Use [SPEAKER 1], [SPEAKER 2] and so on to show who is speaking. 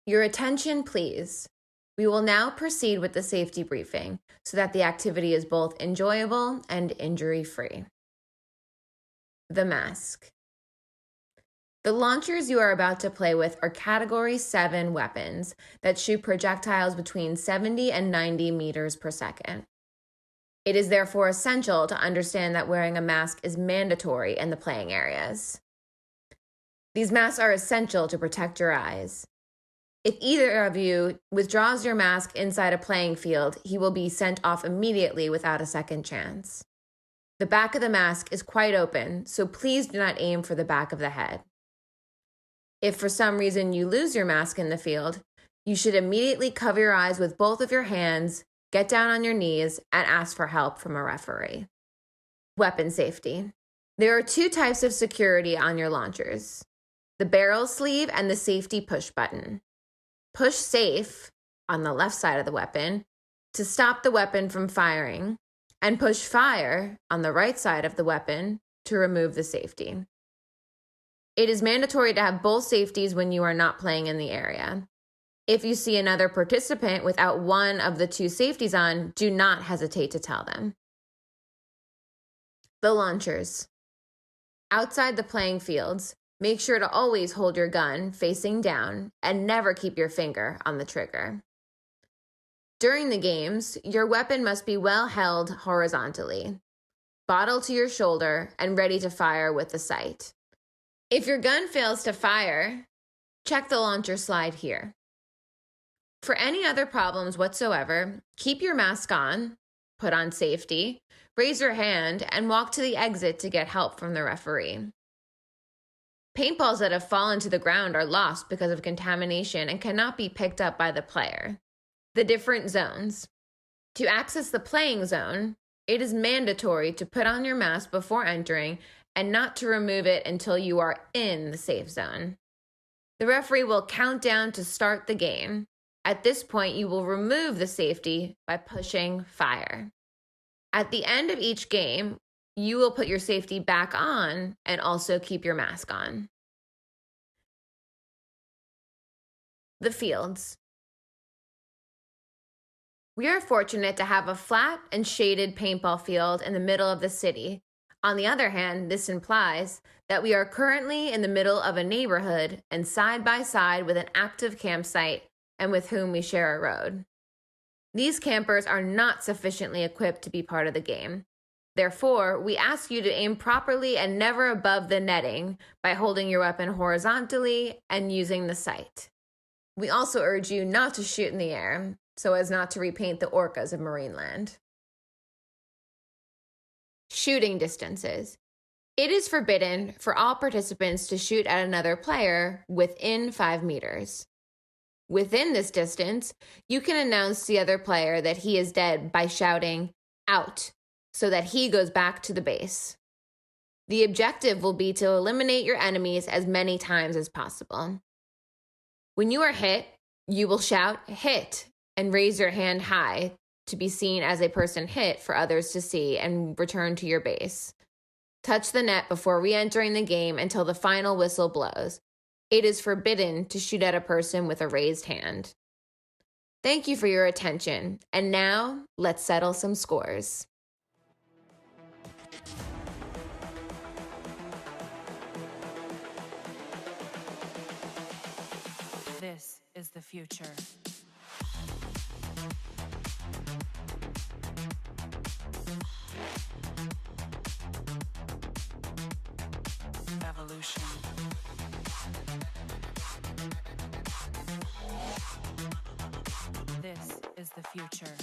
[SPEAKER 1] Your attention, please. We will now proceed with the safety briefing so that the activity is both enjoyable and injury-free. The mask. The launchers you are about to play with are Category 7 weapons that shoot projectiles between 70 and 90 meters per second. It is therefore essential to understand that wearing a mask is mandatory in the playing areas. These masks are essential to protect your eyes. If either of you withdraws your mask inside a playing field, he will be sent off immediately without a second chance. The back of the mask is quite open, so please do not aim for the back of the head. If for some reason you lose your mask in the field, you should immediately cover your eyes with both of your hands, get down on your knees, and ask for help from a referee. Weapon safety. There are two types of security on your launchers: the barrel sleeve and the safety push button. Push safe on the left side of the weapon to stop the weapon from firing, and push fire on the right side of the weapon to remove the safety. It is mandatory to have both safeties when you are not playing in the area. If you see another participant without one of the two safeties on, do not hesitate to tell them. The launchers. Outside the playing fields, make sure to always hold your gun facing down and never keep your finger on the trigger. During the games, your weapon must be well held horizontally, bottle to your shoulder, and ready to fire with the sight. If your gun fails to fire, check the launcher slide here. For any other problems whatsoever, keep your mask on, put on safety, raise your hand, and walk to the exit to get help from the referee. Paintballs that have fallen to the ground are lost because of contamination and cannot be picked up by the player. The different zones. To access the playing zone, it is mandatory to put on your mask before entering and not to remove it until you are in the safe zone. The referee will count down to start the game. At this point, you will remove the safety by pushing fire. At the end of each game, you will put your safety back on and also keep your mask on. The fields. We are fortunate to have a flat and shaded paintball field in the middle of the city. On the other hand, this implies that we are currently in the middle of a neighborhood and side by side with an active campsite and with whom we share a road. These campers are not sufficiently equipped to be part of the game. Therefore, we ask you to aim properly and never above the netting by holding your weapon horizontally and using the sight. We also urge you not to shoot in the air so as not to repaint the orcas of Marineland. Shooting distances. It is forbidden for all participants to shoot at another player within 5 meters. Within this distance, you can announce to the other player that he is dead by shouting, "Out," so that he goes back to the base. The objective will be to eliminate your enemies as many times as possible. When you are hit, you will shout, "Hit," and raise your hand high to be seen as a person hit for others to see and return to your base. Touch the net before re-entering the game until the final whistle blows. It is forbidden to shoot at a person with a raised hand. Thank you for your attention, and now let's settle some scores.
[SPEAKER 2] This is the future. Evolution. This is the future.